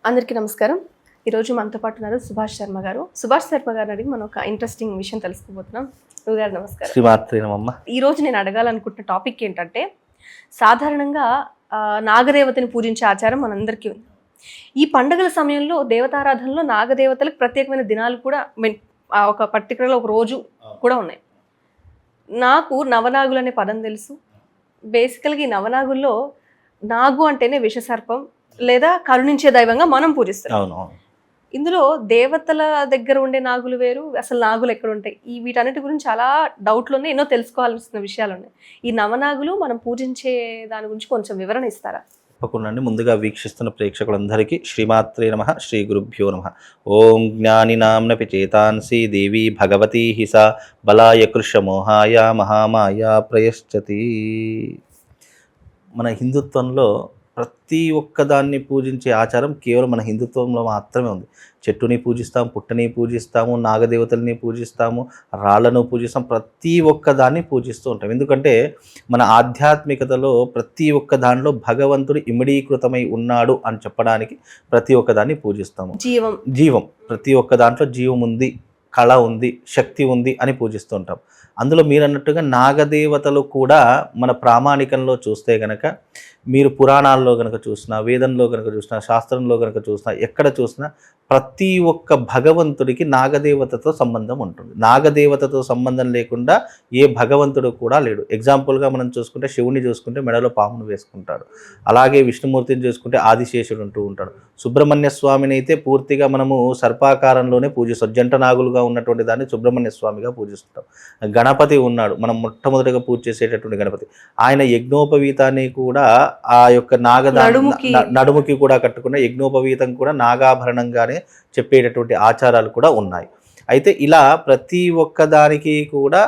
అందరికీ నమస్కారం. ఈరోజు మనతో పాటు ఉన్నారు సుభాష్ శర్మ గారు. సుభాష్ శర్మ గారిని అడిగి మనం ఒక ఇంట్రెస్టింగ్ విషయం తెలుసుకోబోతున్నాం. గురుగారు నమస్కారం. శ్రీమాత్రే నమః. ఈరోజు నేను అడగాలనుకుంటున్న టాపిక్ ఏంటంటే, సాధారణంగా నాగదేవతని పూజించే ఆచారం మనందరికీ ఉంది. ఈ పండుగల సమయంలో దేవతారాధనలో నాగదేవతలకు ప్రత్యేకమైన దినాలు కూడా ఒక పర్టికులర్గా ఒక రోజు కూడా ఉన్నాయి. నాకు నవనాగులు అనే పదం తెలుసు. బేసికల్గా ఈ నవనాగుల్లో నాగు అంటేనే విషసర్పం లేదా కరుణించే దైవంగా మనం పూజిస్తాం. ఇందులో దేవతల దగ్గర ఉండే నాగులు వేరు, అసలు నాగులు ఎక్కడ ఉంటాయి, వీటన్నిటి గురించి చాలా డౌట్లు ఉన్నాయి, ఎన్నో తెలుసుకోవాల్సిన విషయాలు ఉన్నాయి. ఈ నవనాగులు మనం పూజించే దాని గురించి కొంచెం వివరణ ఇస్తారా? తప్పకుండా. ముందుగా వీక్షిస్తున్న ప్రేక్షకులందరికీ శ్రీమాత్రే నమః, శ్రీ గురుభ్యో నమః. ఓం జ్ఞానినాంనపి చేతాంసి దేవి భగవతీ హిసా బలాయ కృషమోహాయ మహామాయ ప్రయశ్చతి. మన హిందుత్వంలో ప్రతి ఒక్కదాన్ని పూజించే ఆచారం కేవలం మన హిందుత్వంలో మాత్రమే ఉంది. చెట్టుని పూజిస్తాము, పుట్టని పూజిస్తాము, నాగదేవతల్ని పూజిస్తాము, రాళ్లను పూజిస్తాం, ప్రతి ఒక్కదాన్ని పూజిస్తూ ఉంటాం. ఎందుకంటే మన ఆధ్యాత్మికతలో ప్రతి ఒక్క దానిలో భగవంతుడు ఇమిడీకృతమై ఉన్నాడు అని చెప్పడానికి ప్రతి ఒక్కదాన్ని పూజిస్తాము. జీవం ప్రతి ఒక్క దాంట్లో జీవం ఉంది, కళ ఉంది, శక్తి ఉంది అని పూజిస్తూ ఉంటాం. అందులో మీరు అన్నట్టుగా నాగదేవతలు కూడా మన ప్రామాణికంలో చూస్తే గనక, మీరు పురాణాల్లో కనుక చూసినా, వేదంలో కనుక చూసినా, శాస్త్రంలో కనుక చూసినా, ఎక్కడ చూసినా ప్రతి ఒక్క భగవంతుడికి నాగదేవతతో సంబంధం ఉంటుంది. నాగదేవతతో సంబంధం లేకుండా ఏ భగవంతుడు కూడా లేడు. ఎగ్జాంపుల్గా మనం చూసుకుంటే శివుని చూసుకుంటే మెడలో పామును వేసుకుంటాడు. అలాగే విష్ణుమూర్తిని చూసుకుంటే ఆదిశేషుడు ఉంటూ ఉంటాడు. సుబ్రహ్మణ్య స్వామిని అయితే పూర్తిగా మనము సర్పాకారంలోనే పూజిస్తాం. జంట నాగులుగా ఉన్నటువంటి దాన్ని సుబ్రహ్మణ్య స్వామిగా పూజిస్తుంటాం. గణపతి ఉన్నాడు, మనం మొట్టమొదటిగా పూజ చేసేటటువంటి గణపతి. ఆయన యజ్ఞోపవీతాన్ని కూడా ఆ యొక్క నడుముకి కూడా కట్టుకున్న యజ్ఞోపవీతం కూడా నాగాభరణంగానే చెప్పేటటువంటి ఆచారాలు కూడా ఉన్నాయి. అయితే ఇలా ప్రతి ఒక్కదానికి కూడా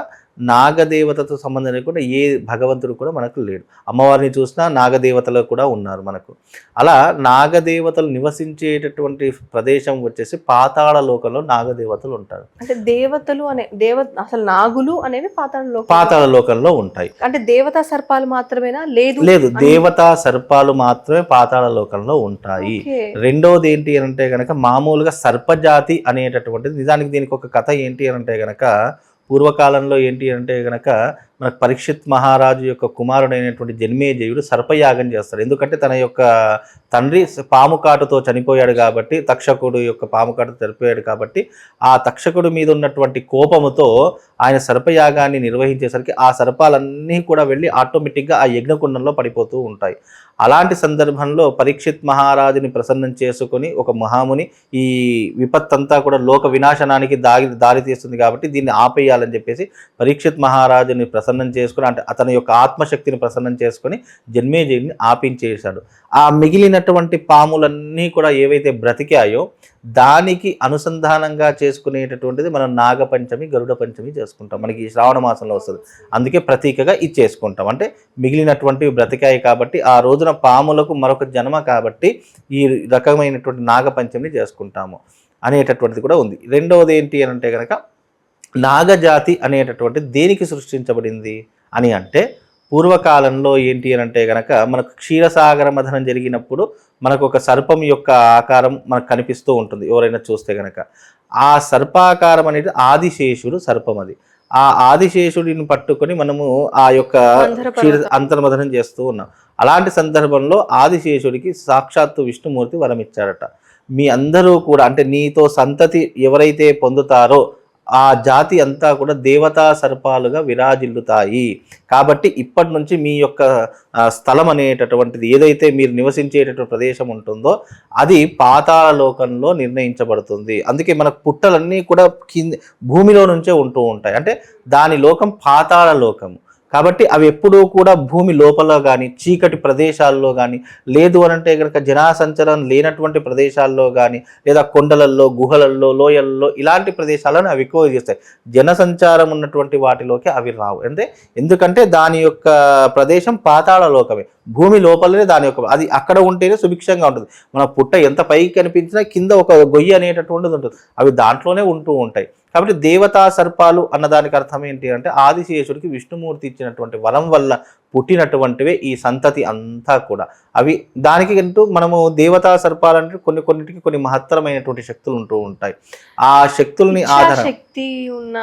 నాగదేవతతో సంబంధం లేకుండా ఏ భగవంతుడు కూడా మనకు లేడు. అమ్మవారిని చూసినా నాగదేవతలు కూడా ఉన్నారు మనకు. అలా నాగదేవతలు నివసించేటటువంటి ప్రదేశం వచ్చేసి పాతాళ లోకంలో నాగదేవతలు ఉంటారు. అంటే దేవతలు అసలు నాగులు అనేవి పాతాళ లోకంలో ఉంటాయి. అంటే దేవతా సర్పాలు మాత్రమేనా? లేదు, దేవతా సర్పాలు మాత్రమే పాతాళ లోకంలో ఉంటాయి. రెండోది ఏంటి అంటే గనక, మామూలుగా సర్పజాతి అనేటటువంటిది, నిజానికి దీనికి ఒక కథ ఏంటి అంటే గనక, పూర్వకాలంలో ఏంటి అంటే కనుక మనకు పరీక్షిత్ మహారాజు యొక్క కుమారుడైనటువంటి జన్మేజయుడు సర్పయాగం చేస్తాడు. ఎందుకంటే తన యొక్క తండ్రి పాము కాటుతో చనిపోయాడు కాబట్టి, తక్షకుడు యొక్క పాము కాటుతో చనిపోయాడు కాబట్టి, ఆ తక్షకుడు మీద ఉన్నటువంటి కోపముతో ఆయన సర్పయాగాన్ని నిర్వహించేసరికి ఆ సర్పాలన్నీ కూడా వెళ్ళి ఆటోమేటిక్గా ఆ యజ్ఞకుండంలో పడిపోతూ ఉంటాయి. అలాంటి సందర్భంలో పరీక్షిత్ మహారాజుని ప్రసన్నం చేసుకొని ఒక మహాముని, ఈ విపత్తంతా కూడా లోక వినాశనానికి దారి తీస్తుంది కాబట్టి దీన్ని ఆపేయాలని చెప్పేసి పరీక్షిత్ మహారాజుని ప్రసన్నం చేసుకుని, అంటే అతని యొక్క ఆత్మశక్తిని ప్రసన్నం చేసుకొని జన్మేజయుడిని ఆపించేశాడు. ఆ మిగిలినటువంటి పాములన్నీ కూడా ఏవైతే బ్రతికాయో దానికి అనుసంధానంగా చేసుకునేటటువంటిది మనం నాగపంచమి, గరుడ పంచమి చేసుకుంటాం. మనకి శ్రావణ మాసంలో వస్తుంది, అందుకే ప్రతీకగా ఇది చేసుకుంటాం. అంటే మిగిలినటువంటివి బ్రతికాయి కాబట్టి ఆ రోజున పాములకు మరొక జన్మ కాబట్టి ఈ రకమైనటువంటి నాగపంచమిని చేసుకుంటాము అనేటటువంటిది కూడా ఉంది. రెండవది ఏంటి అని అంటే కనుక, నాగజాతి అనేటటువంటిది దేనికి సృష్టించబడింది అని అంటే, పూర్వకాలంలో ఏంటి అని అంటే కనుక మనకు క్షీరసాగర మథనం జరిగినప్పుడు మనకు ఒక సర్పం యొక్క ఆకారం మనకు కనిపిస్తూ ఉంటుంది. ఎవరైనా చూస్తే కనుక ఆ సర్పాకారం అనేది ఆదిశేషుడు సర్పం. అది ఆ ఆదిశేషుడిని పట్టుకొని మనము ఆ యొక్క అంతర్మథనం చేస్తూ ఉన్నాం. అలాంటి సందర్భంలో ఆదిశేషుడికి సాక్షాత్తు విష్ణుమూర్తి వరం ఇచ్చారట. మీ అందరూ కూడా, అంటే నీతో సంతతి ఎవరైతే పొందుతారో ఆ జాతి అంతా కూడా దేవతా సర్పాలుగా విరాజిల్లుతాయి. కాబట్టి ఇప్పటి నుంచి మీ యొక్క స్థలం అనేటటువంటిది, ఏదైతే మీరు నివసించేటటువంటి ప్రదేశం ఉంటుందో అది పాతాళ లోకంలో నిర్ణయించబడుతుంది. అందుకే మనకు పుట్టలన్నీ కూడా భూమిలో నుంచే ఉంటూ ఉంటాయి. అంటే దాని లోకం పాతాళ లోకము. కాబట్టి అవి ఎప్పుడూ కూడా భూమి లోపల కానీ, చీకటి ప్రదేశాల్లో కానీ, లేదు అనంటే కనుక జనాసంచారం లేనటువంటి ప్రదేశాల్లో కానీ, లేదా కొండలల్లో, గుహలల్లో, లోయల్లో, ఇలాంటి ప్రదేశాలను అవి ఎక్కువ చేస్తాయి. జనసంచారం ఉన్నటువంటి వాటిలోకి అవి రావు. ఎందుకంటే దాని యొక్క ప్రదేశం పాతాళ లోకమే, భూమి లోపలనే దాని యొక్క, అది అక్కడ ఉంటేనే సుభిక్షంగా ఉంటుంది. మన పుట్ట ఎంత పైకి కనిపించినా కింద ఒక గొయ్యి అనేటటువంటిది ఉంటుంది, అవి దాంట్లోనే ఉంటూ ఉంటాయి. కాబట్టి దేవతా సర్పాలు అన్నదానికి అర్థం ఏంటి అంటే, ఆదిశేషుడికి విష్ణుమూర్తి ఇచ్చినటువంటి వరం వల్ల పుట్టినటువంటివే ఈ సంతతి అంతా కూడా. అవి దానికి అంటూ మనము దేవతా సర్పాలంటే కొన్నిటికి కొన్ని మహత్తరమైనటువంటి శక్తులు ఉంటూ ఉంటాయి. ఆ శక్తుల్ని శక్తి ఉన్న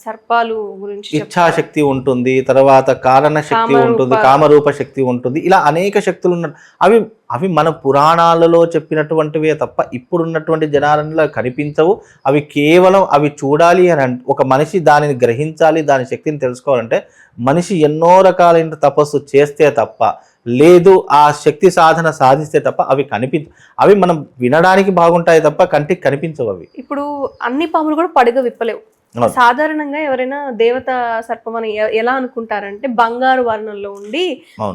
సర్పాలు గురించి ఇచ్ఛాశక్తి ఉంటుంది, తర్వాత కారణ శక్తి ఉంటుంది, కామరూప శక్తి ఉంటుంది, ఇలా అనేక శక్తులు ఉన్న అవి అవి మన పురాణాలలో చెప్పినటువంటివే తప్ప ఇప్పుడున్నటువంటి జనాలలో కనిపించవు. అవి కేవలం అవి చూడాలి అని ఒక మనిషి దానిని గ్రహించాలి, దాని శక్తిని తెలుసుకోవాలంటే మనిషి ఎన్నో రకాలైన తపస్సు చేస్తే తప్ప, లేదు ఆ శక్తి సాధన సాధిస్తే తప్ప అవి అవి మనం వినడానికి బాగుంటాయి తప్ప కంటికి కనిపించవు. అవి ఇప్పుడు అన్ని పాములు కూడా పడిగ విప్పలేవు. సాధారణంగా ఎవరైనా దేవత సర్పం అని ఎలా అనుకుంటారంటే బంగారు వర్ణంలో ఉండి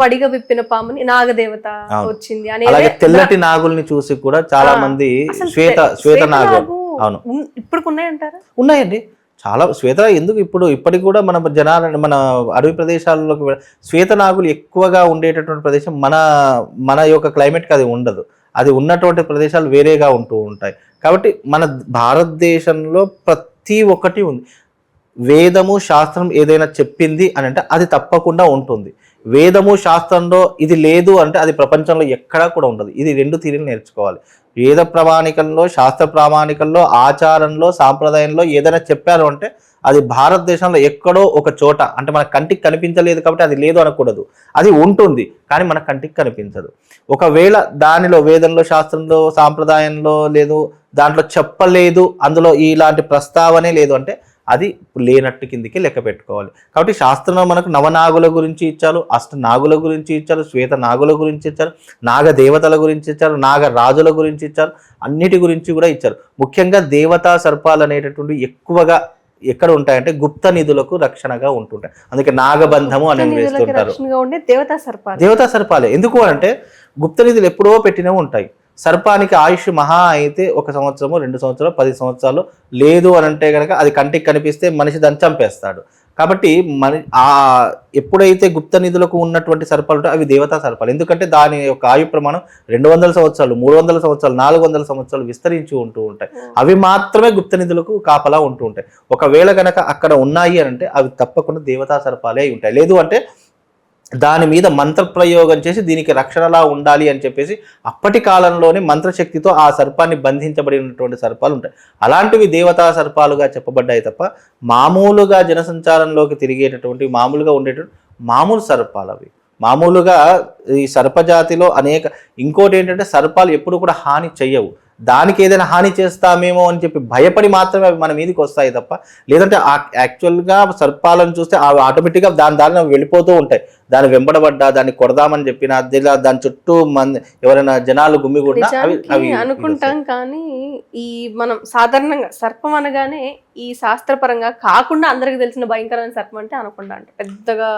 పడిగ విప్పిన పాముని నాగదేవత వచ్చింది అని. అలాగే తెల్లటి నాగుల్ని చూసి కూడా చాలా మంది శ్వేత నాగు అవును ఇప్పుడు ఉన్నాయంటారా? ఉన్నాయండి చాలా శ్వేత. ఎందుకు ఇప్పటికి కూడా మన మన అడవి ప్రదేశాల్లోకి శ్వేత నాగులు ఎక్కువగా ఉండేటటువంటి ప్రదేశం మన యొక్క క్లైమేట్కి అది ఉండదు. అది ఉన్నటువంటి ప్రదేశాలు వేరేగా ఉంటూ ఉంటాయి. కాబట్టి మన భారతదేశంలో ప్రతి ఒక్కటి ఉంది. వేదము శాస్త్రం ఏదైనా చెప్పింది అని అంటే అది తప్పకుండా ఉంటుంది. వేదము శాస్త్రంలో ఇది లేదు అంటే అది ప్రపంచంలో ఎక్కడా కూడా ఉండదు. ఇది రెండు తీరులు నేర్చుకోవాలి. వేద ప్రామాణికంలో, శాస్త్ర ప్రామాణికంలో, ఆచారంలో, సాంప్రదాయంలో ఏదైనా చెప్పారు అంటే అది భారతదేశంలో ఎక్కడో ఒక చోట, అంటే మన కంటికి కనిపించలేదు కాబట్టి అది లేదు అనకూడదు. అది ఉంటుంది కానీ మన కంటికి కనిపించదు. ఒకవేళ దానిలో వేదంలో, శాస్త్రంలో, సాంప్రదాయంలో లేదు, దాంట్లో చెప్పలేదు, అందులో ఇలాంటి ప్రస్తావనే లేదు అంటే అది లేనట్టు కిందికి లెక్క పెట్టుకోవాలి. కాబట్టి శాస్త్రంలో మనకు నవనాగుల గురించి ఇచ్చారు, అష్టనాగుల గురించి ఇచ్చారు, శ్వేత నాగుల గురించి ఇచ్చారు, నాగదేవతల గురించి ఇచ్చారు, నాగరాజుల గురించి ఇచ్చారు, అన్నిటి గురించి కూడా ఇచ్చారు. ముఖ్యంగా దేవతా సర్పాలు అనేటటువంటి ఎక్కువగా ఎక్కడ ఉంటాయంటే గుప్త నిధులకు రక్షణగా ఉంటుంటాయి. అందుకే నాగబంధము అని వేస్తుంటారు. దేవతా సర్పాలే. ఎందుకు అంటే గుప్త నిధులు ఎప్పుడో పెట్టినవి ఉంటాయి. సర్పానికి ఆయుష్ మహా అయితే 1 సంవత్సరము, 2 సంవత్సరాలు, 10 సంవత్సరాలు. లేదు అని అంటే కనుక అది కంటికి కనిపిస్తే మనిషి దాన్ని చంపేస్తాడు. కాబట్టి ఎప్పుడైతే గుప్త నిధులకు ఉన్నటువంటి సర్పాలు ఉంటాయో అవి దేవతా సర్పాలు. ఎందుకంటే దాని యొక్క ఆయు ప్రమాణం 200 సంవత్సరాలు, 300 సంవత్సరాలు, 400 సంవత్సరాలు విస్తరించి ఉంటూ ఉంటాయి. అవి మాత్రమే గుప్త నిధులకు కాపలా ఉంటూ ఉంటాయి. ఒకవేళ కనుక అక్కడ ఉన్నాయి అని అంటే అవి తప్పకుండా దేవతా సర్పాలే అయి ఉంటాయి. లేదు అంటే దాని మీద మంత్రప్రయోగం చేసి దీనికి రక్షణలా ఉండాలి అని చెప్పేసి అప్పటి కాలంలోనే మంత్రశక్తితో ఆ సర్పాన్ని బంధించబడినటువంటి సర్పాలు ఉంటాయి. అలాంటివి దేవతా సర్పాలుగా చెప్పబడ్డాయి తప్ప మామూలుగా జనసంచారంలోకి తిరిగేటటువంటి మామూలుగా ఉండేటువంటి మామూలు సర్పాలు అవి. మామూలుగా ఈ సర్పజాతిలో ఇంకోటి ఏంటంటే సర్పాలు ఎప్పుడు కూడా హాని చెయ్యవు. దానికి ఏదైనా హాని చేస్తామేమో అని చెప్పి భయపడి మాత్రమే అవి మన మీదకి వస్తాయి తప్ప, లేదంటే యాక్చువల్గా సర్పాలను చూస్తే అవి ఆటోమేటిక్గా దాని వెళ్ళిపోతూ ఉంటాయి. దాన్ని వెంబడబడ్డా, దాన్ని కొడదామని చెప్పిన దాని చుట్టూ ఎవరైనా జనాలు గుమ్మిగూడినా అవి అనుకుంటాం. కానీ ఈ మనం సాధారణంగా సర్పం అనగానే ఈ శాస్త్రపరంగా కాకుండా అందరికి తెలిసిన భయంకరమైన సర్పం అంటే అనకొండ. అంటే పెద్దగా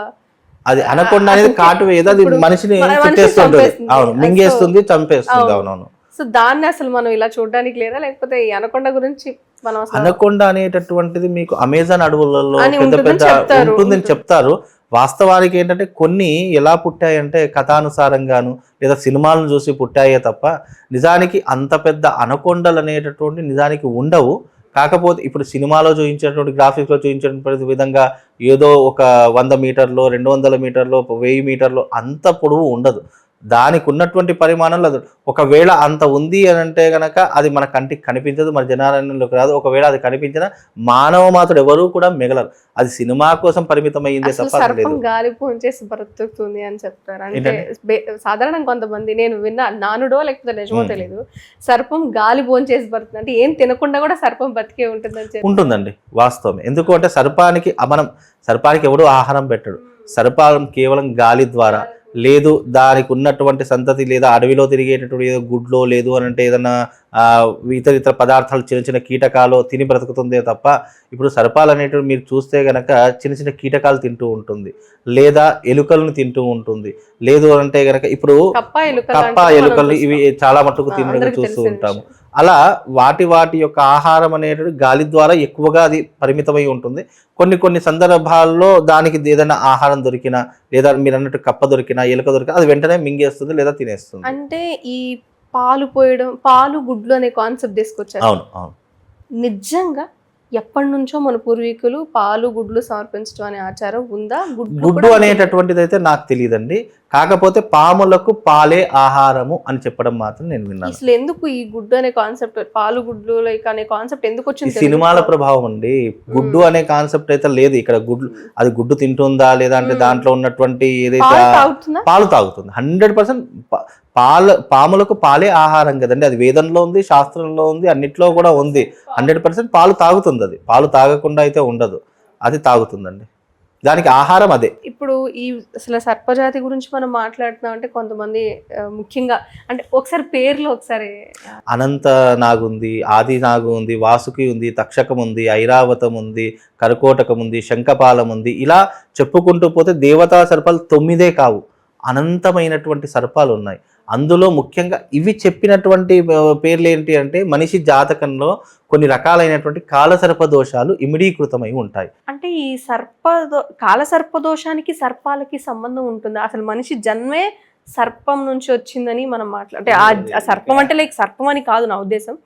అది అనకొండ అనేది కాటు వేయదు, అది మనిషిని చుట్టేస్తుంటుంది. అవును, మింగేస్తుంది, చంపేస్తుంది. అవునవును. సో దాన్ని అసలు మనం ఇలా చూడడానికి లేదా, లేకపోతే ఈ అనకొండ గురించి మనం అనకొండ అనేటటువంటిది మీకు అమెజాన్ అడవులలో పెద్ద పెద్ద ఉంటుందని చెప్తారు. వాస్తవానికి ఏంటంటే కొన్ని ఎలా పుట్టాయంటే కథానుసారంగాను లేదా సినిమాలను చూసి పుట్టాయే తప్ప నిజానికి అంత పెద్ద అనకొండలు అనేటటువంటి నిజానికి ఉండవు. కాకపోతే ఇప్పుడు సినిమాలో చూపించేటువంటి గ్రాఫిక్స్లో చూపించేటువంటి విధంగా ఏదో ఒక 100 మీటర్లో, 200 మీటర్లో, 1000 మీటర్లో అంత పొడవు ఉండదు. దానికి ఉన్నటువంటి పరిమాణంలో ఒకవేళ అంత ఉంది అని అంటే కనుక అది మన కంటికి కనిపించదు, మన జనాలలోకి రాదు. ఒకవేళ అది కనిపించిన మానవ మాత్రుడు ఎవరు కూడా మిగలరు. అది సినిమా కోసం పరిమితమైందే తప్ప గాలి పోంచేసి బ్రతుకుతుంది అని చెప్తారు. అంటే సాధారణంగా కొంతమంది నేను విన్నా, నానుడో లేకపోతే నిజమో తెలియదు, సర్పం గాలి పోంచేసి బతుకుతుంది అంటే ఏం తినకుండా కూడా సర్పం బతికే ఉంటుందండి. వాస్తవమే. ఎందుకు అంటే సర్పానికి ఎవడు ఆహారం పెట్టడు. సర్పాలం కేవలం గాలి ద్వారా, లేదు దానికి ఉన్నటువంటి సంతతి లేదా అడవిలో తిరిగేటటువంటి ఏదో గుడ్లో, లేదు అని అంటే ఏదైనా ఇతర పదార్థాలు, చిన్న చిన్న కీటకాలు తిని బ్రతుకుతుందే తప్ప ఇప్పుడు సర్పాలు అనేటివి మీరు చూస్తే గనక చిన్న చిన్న కీటకాలు తింటూ ఉంటుంది, లేదా ఎలుకలను తింటూ ఉంటుంది. లేదు అంటే గనక ఇప్పుడు కప్ప ఎలుకలు ఇవి చాలా మట్టుకు తినడం చూస్తూ ఉంటాము. అలా వాటి యొక్క ఆహారం అనేటువంటి గాలి ద్వారా ఎక్కువగా అది పరిమితమై ఉంటుంది. కొన్ని సందర్భాల్లో దానికి ఏదైనా ఆహారం దొరికినా, లేదా మీరు అన్నట్టు కప్ప దొరికినా, ఎలుక దొరికినా అది వెంటనే మింగేస్తుంది లేదా తినేస్తుంది. అంటే ఈ పాలు పోయడం, పాలు గుడ్లు అనే కాన్సెప్ట్ తీసుకొచ్చారు. అవును అవును. నిజంగా ఎప్పటి నుంచో మన పూర్వీకులు పాలు గుడ్లు సమర్పించడం అనే ఆచారం ఉందా? గుడ్డు అనేటటువంటిది అయితే నాకు తెలియదండి. కాకపోతే పాములకు పాలే ఆహారము అని చెప్పడం మాత్రం నేను విన్నాను. అసలు ఎందుకు ఈ గుడ్డు అనే కాన్సెప్ట్, పాలు గుడ్లు లైక్ అనే కాన్సెప్ట్ ఎందుకు ఈ వచ్చింది? సినిమాల ప్రభావం అండి. గుడ్డు అనే కాన్సెప్ట్ అయితే లేదు ఇక్కడ. గుడ్లు అది గుడ్డు తింటుందా లేదా అంటే దాంట్లో ఉన్నటువంటి ఏదైతే పాలు తాగుతుంది 100%. పాములకు పాలే ఆహారం కదండి. అది వేదంలో ఉంది, శాస్త్రంలో ఉంది, అన్నిట్లో కూడా ఉంది. 100% పాలు తాగుతుంది. అది పాలు తాగకుండా అయితే ఉండదు, అది తాగుతుందండి. దానికి ఆహారం అదే. ఇప్పుడు ఈ అసలు సర్పజాతి గురించి మనం మాట్లాడుతున్నాం అంటే కొంతమంది ముఖ్యంగా అంటే ఒకసారి పేర్లు ఒకసారి అనంత నాగు ఉంది, ఆది నాగు ఉంది, వాసుకి ఉంది, తక్షకం ఉంది, ఐరావతం ఉంది, కర్కోటకం ఉంది, శంఖపాలం ఉంది. ఇలా చెప్పుకుంటూ పోతే దేవతా సర్పాలు 9 కావు, అనంతమైనటువంటి సర్పాలు ఉన్నాయి. అందులో ముఖ్యంగా ఇవి చెప్పినటువంటి పేర్లు ఏంటి అంటే మనిషి జాతకంలో కొన్ని రకాలైనటువంటి కాలసర్ప దోషాలు ఇమిడీకృతమై ఉంటాయి. అంటే ఈ కాలసర్ప దోషానికి సర్పాలకి సంబంధం ఉంటుందా? అసలు మనిషి జన్మే సర్పం నుంచి వచ్చిందని మనం అంటే ఆ సర్పం అంటే లైక్ సర్పం అని కాదు నా ఉద్దేశం,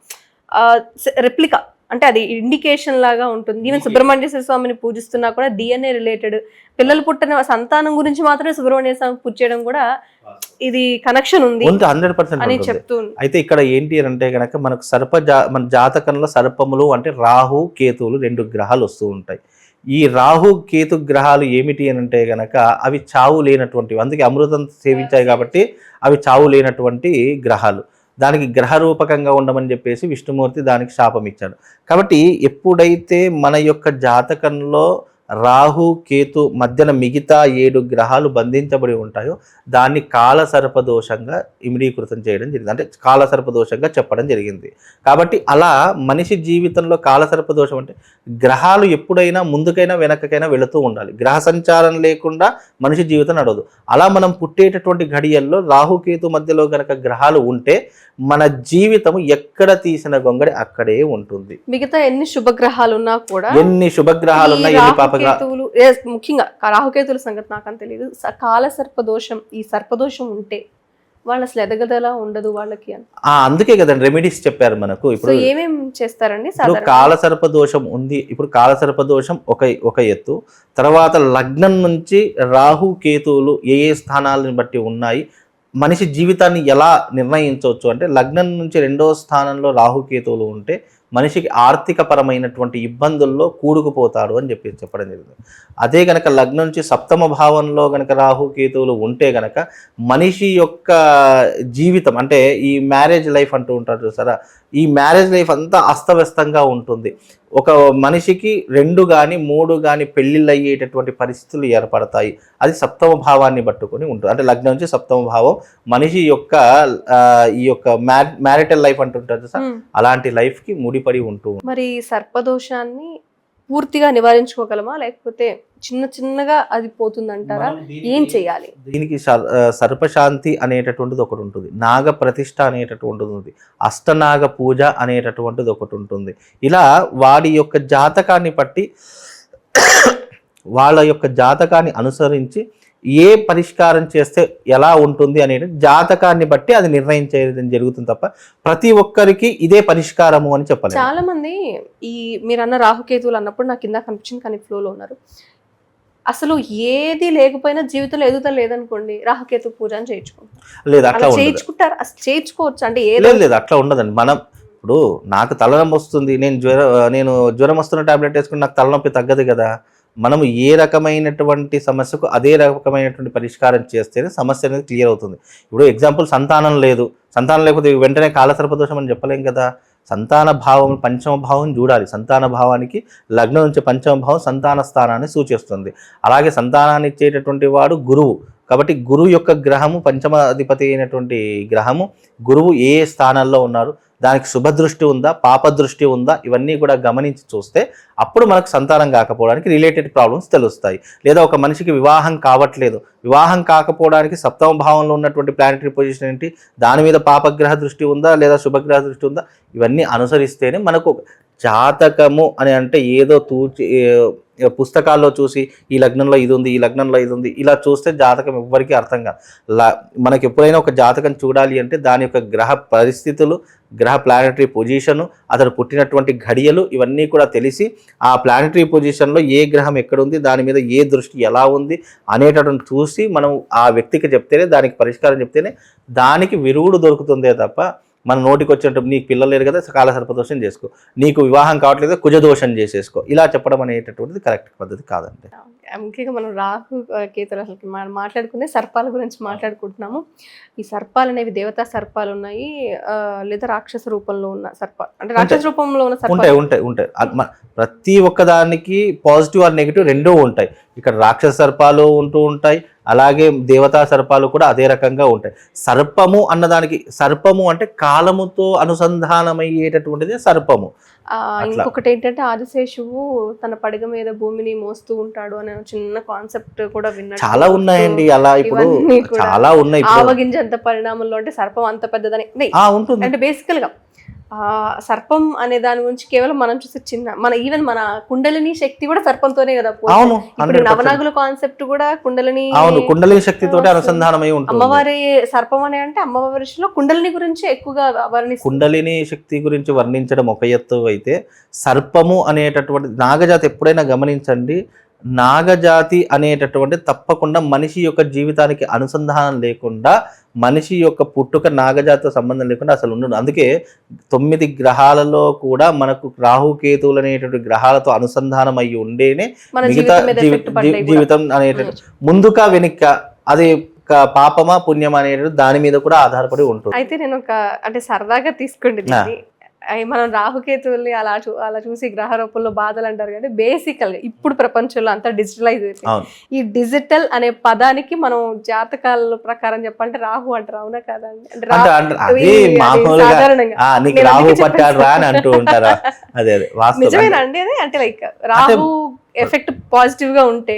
రెప్లికా అంటే అది ఇండికేషన్ లాగా ఉంటుంది. ఈవెన్ సుబ్రహ్మణ్యేశ్వర స్వామిని పూజిస్తున్నా కూడా DNA రిలేటెడ్, పిల్లలు పుట్టిన సంతానం గురించి మాత్రమే సుబ్రహ్మణ్య స్వామి పూజ చేయడం కూడా ఇది కనెక్షన్ ఉంది 100% అని చెప్తుంది. అయితే ఇక్కడ ఏంటి అంటే కనుక మనకు మన జాతకంలో సర్పములు అంటే రాహు కేతువులు 2 గ్రహాలు వస్తూ ఉంటాయి. ఈ రాహు కేతు గ్రహాలు ఏమిటి అని అంటే గనక అవి చావు లేనటువంటివి, అందుకే అమృతం సేవించాయి కాబట్టి అవి చావు లేనటువంటి గ్రహాలు. దానికి గ్రహ రూపకంగా ఉండమని చెప్పేసి విష్ణుమూర్తి దానికి శాపం ఇచ్చాడు. కాబట్టి ఎప్పుడైతే మన యొక్క జాతకంలో రాహు కేతు మధ్యన మిగతా 7 గ్రహాలు బంధించబడి ఉంటాయో దాన్ని కాలసర్పదోషంగా ఇమిడీకృతం చేయడం జరిగింది, అంటే కాలసర్పదోషంగా చెప్పడం జరిగింది. కాబట్టి అలా మనిషి జీవితంలో కాలసర్పదోషం అంటే గ్రహాలు ఎప్పుడైనా ముందుకైనా వెనకకైనా వెళుతూ ఉండాలి. గ్రహ సంచారం లేకుండా మనిషి జీవితం నడవదు. అలా మనం పుట్టేటటువంటి ఘడియల్లో రాహుకేతు మధ్యలో గనక గ్రహాలు ఉంటే మన జీవితం ఎక్కడ తీసిన గొంగడి అక్కడే ఉంటుంది. మిగతా ఎన్ని శుభగ్రహాలు ఉన్నా కూడా, ఎన్ని శుభగ్రహాలు ఉన్నా, ఎన్ని పాపగ్రహాలు, ముఖ్యంగా రాహుకేతుల సంగతి నాకని తెలియదు. కాలసర్పదోషం, ఈ సర్పదోషం ఉంటే వాళ్ళు అసలు ఎదగదలా ఉండదు వాళ్ళకి అని అందుకే కదండి రెమెడీస్ చెప్పారు మనకు. ఇప్పుడు ఏమేం చేస్తారండి? కాలసర్పదోషం ఉంది. ఇప్పుడు కాలసర్పదోషం ఒక ఎత్తు, తర్వాత లగ్నం నుంచి రాహు కేతువులు ఏ స్థానాలను బట్టి ఉన్నాయి, మనిషి జీవితాన్ని ఎలా నిర్ణయించవచ్చు అంటే లగ్నం నుంచి 2వ స్థానంలో రాహుకేతువులు ఉంటే మనిషికి ఆర్థిక పరమైనటువంటి ఇబ్బందుల్లో కూడుకుపోతాడు అని చెప్పడం జరిగింది. అదే గనక లగ్నం నుంచి 7వ భావంలో గనక రాహుకేతువులు ఉంటే గనక మనిషి యొక్క జీవితం అంటే ఈ మ్యారేజ్ లైఫ్ అంటూ ఉంటారు చూసారా, ఈ మ్యారేజ్ లైఫ్ అంతా అస్తవ్యస్తంగా ఉంటుంది. ఒక మనిషికి 2 కానీ 3 కానీ పెళ్ళిళ్ళు అయ్యేటటువంటి పరిస్థితులు ఏర్పడతాయి. అది 7వ భావాన్ని పట్టుకొని ఉంటుంది. అంటే లగ్నం నుంచి 7వ భావం మనిషి యొక్క ఈ యొక్క మ్యారిటల్ లైఫ్ అంటుంటారు సార్, అలాంటి లైఫ్కి ముడిపడి ఉంటుంది. మరి సర్పదోషాన్ని పూర్తిగా నివారించుకోగలమా, లేకపోతే చిన్న చిన్నగా అది పోతుందంటారా? ఏం చేయాలి దీనికి? సర్పశాంతి అనేటటువంటిది ఒకటి ఉంటుంది, నాగ ప్రతిష్ట అనేటటువంటిది ఉంది, అష్టనాగ పూజ అనేటటువంటిది ఒకటి ఉంటుంది. ఇలా వాడి యొక్క జాతకాన్ని బట్టి వాళ్ళ యొక్క జాతకాన్ని అనుసరించి ఏ పరిష్కారం చేస్తే ఎలా ఉంటుంది అనేది జాతకాన్ని బట్టి అది నిర్ణయం చేయడం జరుగుతుంది తప్ప ప్రతి ఒక్కరికి ఇదే పరిష్కారము అని చెప్పలేదు. చాలా మంది ఈ మీరన్న రాహుకేతువులు అన్నప్పుడు నాకు కింద కనిపించింది, కానీ ఫ్లోలో ఉన్నారు. అసలు ఏది లేకపోయినా జీవితంలో ఎదుగుతా లేదనుకోండి, రాహుకేతు పూజ అని చేయించుకుంటారు. లేదు అట్లా చేయించుకుంటారు, అసలు చేయించుకోవచ్చు అంటే లేదు అట్లా ఉండదండి. మనం ఇప్పుడు నాకు తలనొప్పి వస్తుంది, నేను జ్వరం వస్తున్న టాబ్లెట్ వేసుకుని నాకు తలనొప్పి తగ్గదు కదా. మనము ఏ రకమైనటువంటి సమస్యకు అదే రకమైనటువంటి పరిష్కారం చేస్తేనే సమస్య అనేది క్లియర్ అవుతుంది. ఇప్పుడు ఎగ్జాంపుల్ సంతానం లేదు, సంతానం లేకపోతే వెంటనే కాలసర్పదోషం అని చెప్పలేం కదా. సంతాన భావం 5వ భావం చూడాలి. సంతాన భావానికి లగ్నం నుంచి 5వ భావం సంతాన స్థానాన్ని సూచిస్తుంది. అలాగే సంతానాన్ని ఇచ్చేటటువంటి వాడు గురువు. కాబట్టి గురువు యొక్క గ్రహము 5వ అధిపతి అయినటువంటి గ్రహము గురువు ఏ స్థానాల్లో ఉన్నారు, దానికి శుభదృష్టి ఉందా, పాపదృష్టి ఉందా, ఇవన్నీ కూడా గమనించి చూస్తే అప్పుడు మనకు సంతానం కాకపోవడానికి రిలేటెడ్ ప్రాబ్లమ్స్ తెలుస్తాయి. లేదా ఒక మనిషికి వివాహం కావట్లేదు, వివాహం కాకపోవడానికి 7వ భావంలో ఉన్నటువంటి ప్లానెటరీ పొజిషన్ ఏంటి, దాని మీద పాపగ్రహ దృష్టి ఉందా లేదా శుభగ్రహ దృష్టి ఉందా, ఇవన్నీ అనుసరిస్తేనే మనకు జాతకము అని అంటే ఏదో పుస్తకాల్లో చూసి ఈ లగ్నంలో ఇది ఉంది, ఈ లగ్నంలో ఇది ఉంది, ఇలా చూస్తే జాతకం ఎవ్వరికీ అర్థం కాదు. మనకి ఎప్పుడైనా ఒక జాతకం చూడాలి అంటే దాని యొక్క గ్రహ పరిస్థితులు, గ్రహ ప్లానటరీ పొజిషను, అతను పుట్టినటువంటి ఘడియలు ఇవన్నీ కూడా తెలిసి ఆ ప్లానటరీ పొజిషన్లో ఏ గ్రహం ఎక్కడుంది, దాని మీద ఏ దృష్టి ఎలా ఉంది అనేటటువంటి చూసి మనం ఆ వ్యక్తికి చెప్తేనే, దానికి పరిష్కారం చెప్తేనే దానికి విరుగుడు దొరుకుతుందే తప్ప మన నోటికి వచ్చినట్టు నీకు పిల్లలు లేరు కదా కాల సర్పదోషం చేసుకో, నీకు వివాహం కావట్లేదు కుజదోషం చేసేసుకో, ఇలా చెప్పడం అనేటటువంటిది కరెక్ట్ పద్ధతి కాదండి. ముఖ్యంగా మనం రాహు కేతులు అసలు మనం మాట్లాడుకునే సర్పాల గురించి మాట్లాడుకుంటున్నాము. ఈ సర్పాలు అనేవి దేవతా సర్పాలు ఉన్నాయి, లేదా రాక్షస రూపంలో ఉన్న సర్పాలు, అంటే రాక్షస రూపంలో ఉన్న సర్పాలు ఉంటాయి. ప్రతి ఒక్కదానికి పాజిటివ్ ఆర్ నెగిటివ్ రెండూ ఉంటాయి. ఇక్కడ రాక్షస సర్పాలు ఉంటూ ఉంటాయి, అలాగే దేవతా సర్పాలు కూడా అదే రకంగా ఉంటాయి. సర్పము అన్నదానికి, సర్పము అంటే కాలముతో అనుసంధానమయ్యేటటువంటిది సర్పము. ఇంకొకటి ఏంటంటే ఆదిశేషువు తన పడగ మీద భూమిని మోస్తూ ఉంటాడు అనే చిన్న కాన్సెప్ట్ కూడా విన్నాడు. చాలా ఉన్నాయండి అలా, ఇప్పుడు చాలా ఉన్నాయి. ఆవగింజ అంత పరిణామంలో అంటే సర్పం అంత పెద్దదని ఉంటుంది. అంటే బేసికల్ గా సర్పం అనే దాని గురించి కేవలం మనం చూసే చిన్న మన ఈవెన్ మన కుండలిని శక్తి కూడా సర్పంతోనే కదా. ఇప్పుడు నవనాగుల కాన్సెప్ట్ కూడా కుండలిని శక్తితోటి అనుసంధానమై ఉంటుంది. అమ్మవారి సర్పం అని అంటే అమ్మవారి విషయంలో కుండలిని గురించి ఎక్కువగా వర్ణిస్తుంది. కుండలిని శక్తి గురించి వర్ణించడం ఒక ఎత్తు అయితే, సర్పము అనేటటువంటి నాగజాతి ఎప్పుడైనా గమనించండి, నాగజాతి అనేటటువంటి తప్పకుండా మనిషి యొక్క జీవితానికి అనుసంధానం లేకుండా, మనిషి యొక్క పుట్టుక నాగజాతితో సంబంధం లేకుండా అసలు ఉండదు. అందుకే 9 గ్రహాలలో కూడా మనకు రాహుకేతువులు అనేటువంటి గ్రహాలతో అనుసంధానం అయ్యి ఉండేనే మిగతా జీవితం అనేటువంటి ముందుగా వెనుక అది పాపమా పుణ్యమా అనేటువంటి దాని మీద కూడా ఆధారపడి ఉంటుంది. అయితే నేను అంటే సరదాగా తీసుకోండి, మనం రాహుకేతువుల్ని అలా చూసి గ్రహ రూపంలో బాధలు అంటారు కానీ బేసికల్ ఇప్పుడు ప్రపంచంలో అంతా డిజిటలైజ్ అయిపోయింది. ఈ డిజిటల్ అనే పదానికి మనం జాతకాల ప్రకారం చెప్పాలంటే రాహు అంటారు, అవునా కాదండి? నిజమేనా అండి? అదే అంటే లైక్ రాహు ఎఫెక్ట్ పాజిటివ్ గా ఉంటే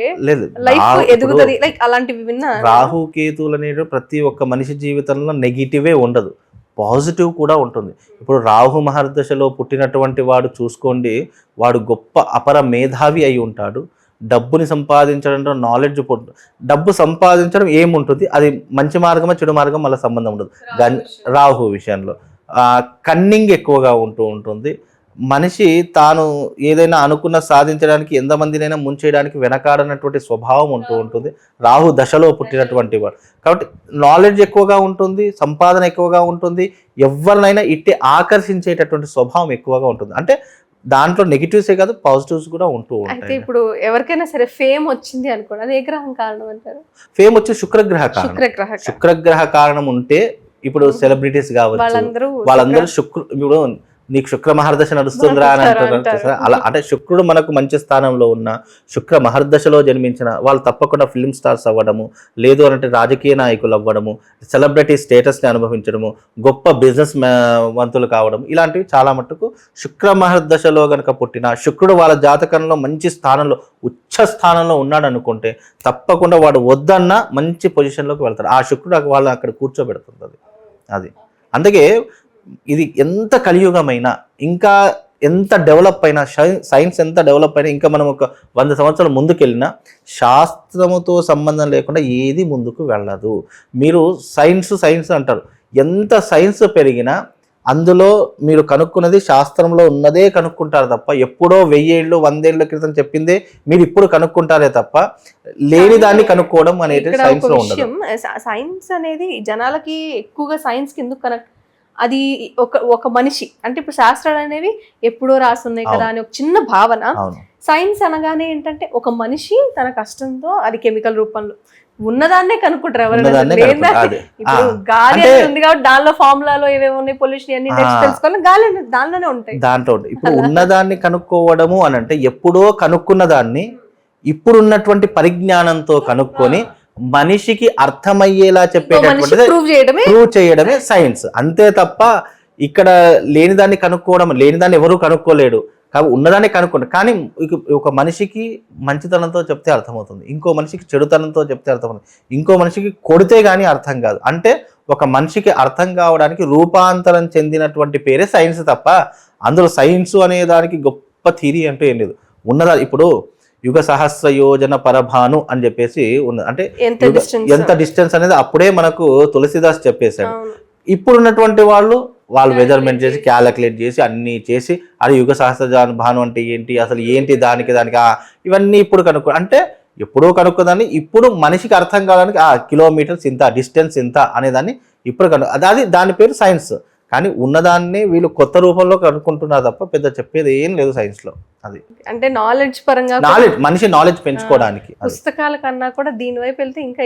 లైఫ్ ఎదుగుతుంది, లైక్ అలాంటివి విన్నా. రాహు కేతువులు అనేవి ప్రతి ఒక్క మనిషి జీవితంలో నెగిటివే ఉండదు, పాజిటివ్ కూడా ఉంటుంది. ఇప్పుడు రాహు మహర్దశలో పుట్టినటువంటి వాడు చూసుకోండి, వాడు గొప్ప అపర మేధావి అయి ఉంటాడు. డబ్బుని సంపాదించడంలో నాలెడ్జ్, డబ్బు సంపాదించడం ఏముంటుంది, అది మంచి మార్గమా చెడు మార్గం మళ్ళీ సంబంధం ఉండదు. రాహు విషయంలో కన్నింగ్ ఎక్కువగా ఉంటూ ఉంటుంది. మనిషి తాను ఏదైనా అనుకున్న సాధించడానికి ఎంతమందినైనా ముంచేయడానికి వెనకాడనటువంటి స్వభావం ఉంటూ ఉంటుంది రాహు దశలో పుట్టినటువంటి వాడు. కాబట్టి నాలెడ్జ్ ఎక్కువగా ఉంటుంది, సంపాదన ఎక్కువగా ఉంటుంది, ఎవరినైనా ఇట్టి ఆకర్షించేటటువంటి స్వభావం ఎక్కువగా ఉంటుంది. అంటే దాంట్లో నెగిటివ్సే కాదు పాజిటివ్స్ కూడా ఉంటూ ఉంటాయి. ఇప్పుడు ఎవరికైనా సరే ఫేమ్ వచ్చింది అనుకోండి, అది ఏ గ్రహం కారణం అంటారు? ఫేమ్ వచ్చి శుక్రగ్రహ కారణం. శుక్రగ్రహ కారణం ఉంటే ఇప్పుడు సెలబ్రిటీస్ కావచ్చు, వాళ్ళందరూ ఇప్పుడు నీకు శుక్ర మహర్దశ నడుస్తుందిరా అని అంటారు. అలా అంటే శుక్రుడు మనకు మంచి స్థానంలో ఉన్న, శుక్ర మహర్దశలో జన్మించిన వాళ్ళు తప్పకుండా ఫిల్మ్ స్టార్స్ అవ్వడము, లేదు అంటే రాజకీయ నాయకులు అవ్వడము, సెలబ్రిటీ స్టేటస్ని అనుభవించడము, గొప్ప బిజినెస్ వంతులు కావడం, ఇలాంటివి చాలా మట్టుకు శుక్ర మహర్దశలో కనుక పుట్టిన శుక్రుడు వాళ్ళ జాతకంలో మంచి స్థానంలో, ఉచ్చ స్థానంలో ఉన్నాడు అనుకుంటే తప్పకుండా వాడు వద్దన్నా మంచి పొజిషన్లోకి వెళ్తాడు. ఆ శుక్రుడు వాళ్ళని అక్కడ కూర్చోబెడుతుంది. అది అందుకే ఇది ఎంత కలియుగమైనా, ఇంకా ఎంత డెవలప్ అయినా, సైన్స్ ఎంత డెవలప్ అయినా, ఇంకా మనం ఒక 100 సంవత్సరాల ముందుకెళ్ళినా శాస్త్రముతో సంబంధం లేకుండా ఏది ముందుకు వెళ్ళదు. మీరు సైన్స్ అంటారు, ఎంత సైన్స్ పెరిగినా అందులో మీరు కనుక్కున్నది శాస్త్రంలో ఉన్నదే కనుక్కుంటారు తప్ప, ఎప్పుడో 1000 ఏళ్ళు 100 ఏళ్ల క్రితం చెప్పిందే మీరు ఇప్పుడు కనుక్కుంటారే తప్ప లేని దాన్ని కనుక్కోవడం అనేది సైన్స్ లో ఉండదు. సైన్స్ అనేది జనాలకి ఎక్కువగా సైన్స్ కి ఎందుకు కనెక్ట్, అది ఒక మనిషి అంటే ఇప్పుడు శాస్త్రాలు అనేవి ఎప్పుడో రాస్తున్నాయి కదా అని ఒక చిన్న భావన. సైన్స్ అనగానే ఏంటంటే ఒక మనిషి తన కష్టంతో అది కెమికల్ రూపంలో ఉన్నదాన్నే కనుక్కుంటారు. ఎవరైనా ఇప్పుడు గాలి ఉంది కాబట్టి దానిలో ఫార్ములాలో ఏవేమి ఉన్నాయి, పొల్యూషన్ అన్ని తెలుసుకోవాలి, గాలి దానిలోనే ఉంటాయి. దాంట్లో ఇప్పుడు ఉన్నదాన్ని కనుక్కోవడము అని అంటే ఎప్పుడో కనుక్కున్న దాన్ని ఇప్పుడున్నటువంటి పరిజ్ఞానంతో కనుక్కొని మనిషికి అర్థమయ్యేలా చెప్పేటటువంటిది ప్రూవ్ చేయడమే సైన్స్. అంతే తప్ప ఇక్కడ లేనిదాన్ని కనుక్కోవడం, లేనిదాన్ని ఎవరు కనుక్కోలేడు కాబట్టి ఉన్నదాన్ని కనుక్కోండి. కానీ ఒక మనిషికి మంచితనంతో చెప్తే అర్థమవుతుంది, ఇంకో మనిషికి చెడుతనంతో చెప్తే అర్థమవుతుంది, ఇంకో మనిషికి కొడితే కానీ అర్థం కాదు. అంటే ఒక మనిషికి అర్థం కావడానికి రూపాంతరం చెందినటువంటి పేరే సైన్స్ తప్ప అందులో సైన్స్ అనే దానికి గొప్ప థియరీ అంటూ ఏం లేదు. ఉన్నదా ఇప్పుడు యుగ సహస్ర యోజన పరభాను అని చెప్పేసి ఉన్నది. అంటే ఎంత యుగ- distance? ఎంత డిస్టెన్స్ అనేది అప్పుడే మనకు తులసిదాస్ చెప్పేశాడు. అవును. ఇప్పుడు ఉన్నటువంటి వాళ్ళు మెజర్మెంట్ చేసి క్యాలిక్యులేట్ చేసి అన్ని చేసి అది యుగ సహస్ర భాను అంటే ఏంటి, అసలు ఏంటి దానికి ఇవన్నీ ఇప్పుడు కనుక్కో అంటే ఎప్పుడో కనుక్కోదాన్ని ఇప్పుడు మనిషికి అర్థం కావడానికి కిలోమీటర్స్ ఇంత, డిస్టెన్స్ ఇంత అనేదాన్ని ఇప్పుడు అది దాని పేరు సైన్స్. కానీ ఉన్నదాన్ని వీళ్ళు కొత్త రూపంలో కనుక్కుంటున్నారు తప్ప పెద్ద చెప్పేది ఏం లేదు సైన్స్ లో. అది అంటే నాలెడ్జ్ పరంగా మనిషి నాలెడ్జ్ పెంచుకోవడానికి. పుస్తకాల కన్నా కూడా దీని వైపు వెళ్తే ఇంకా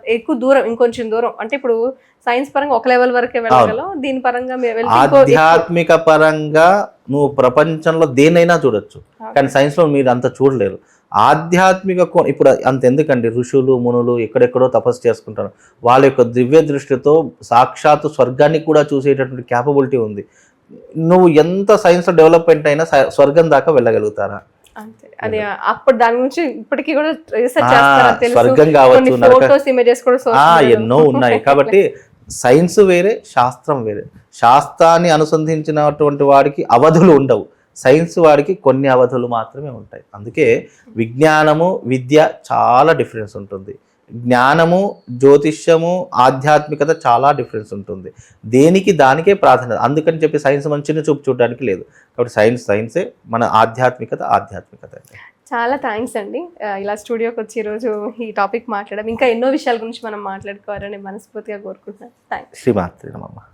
ఎక్కువ దూరం, ఇంకొంచెం దూరం. అంటే ఇప్పుడు సైన్స్ పరంగా ఒక లెవెల్ వరకే వెళ్ళగలం, దీని పరంగా ఆధ్యాత్మిక పరంగా నువ్వు ప్రపంచంలో దేనైనా చూడొచ్చు, కానీ సైన్స్ లో మీరు అంత చూడలేరు. ఆధ్యాత్మిక ఇప్పుడు అంత ఎందుకండి, ఋషులు మునులు ఎక్కడెక్కడో తపస్సు చేసుకుంటారు, వాళ్ళ యొక్క దివ్య దృష్టితో సాక్షాత్తు స్వర్గాన్ని కూడా చూసేటటువంటి క్యాపబిలిటీ ఉంది. నువ్వు ఎంత సైన్స్ లో డెవలప్మెంట్ అయినా స్వర్గం దాకా వెళ్ళగలుగుతారా? అంతే. అది అప్పుడు దాని గురించి ఇప్పటికీ కూడా రీసెర్చ్ చేస్తారా తెలుసు. స్వర్గం కావచ్చు, ఫోటోస్ ఇమేజెస్ కూడా ఎన్నో ఉన్నాయి. కాబట్టి సైన్స్ వేరే, శాస్త్రం వేరే. శాస్త్రాన్ని అనుసంధించినటువంటి వాడికి అవధులు ఉండవు, సైన్స్ వాడికి కొన్ని అవధులు మాత్రమే ఉంటాయి. అందుకే విజ్ఞానము విద్య చాలా డిఫరెన్స్ ఉంటుంది. జ్ఞానము, జ్యోతిష్యము, ఆధ్యాత్మికత చాలా డిఫరెన్స్ ఉంటుంది. దేనికి దానికే ప్రాధాన్యత. అందుకని చెప్పి సైన్స్ మంచిగా చూడడానికి లేదు. కాబట్టి సైన్సే, మన ఆధ్యాత్మికత. చాలా థ్యాంక్స్ అండి, ఇలా స్టూడియోకి వచ్చి ఈరోజు ఈ టాపిక్ మాట్లాడడం, ఇంకా ఎన్నో విషయాల గురించి మనం మాట్లాడుకోవాలని మనస్ఫూర్తిగా కోరుకుంటున్నాను. థ్యాంక్స్. శ్రీమాత్రి నమః.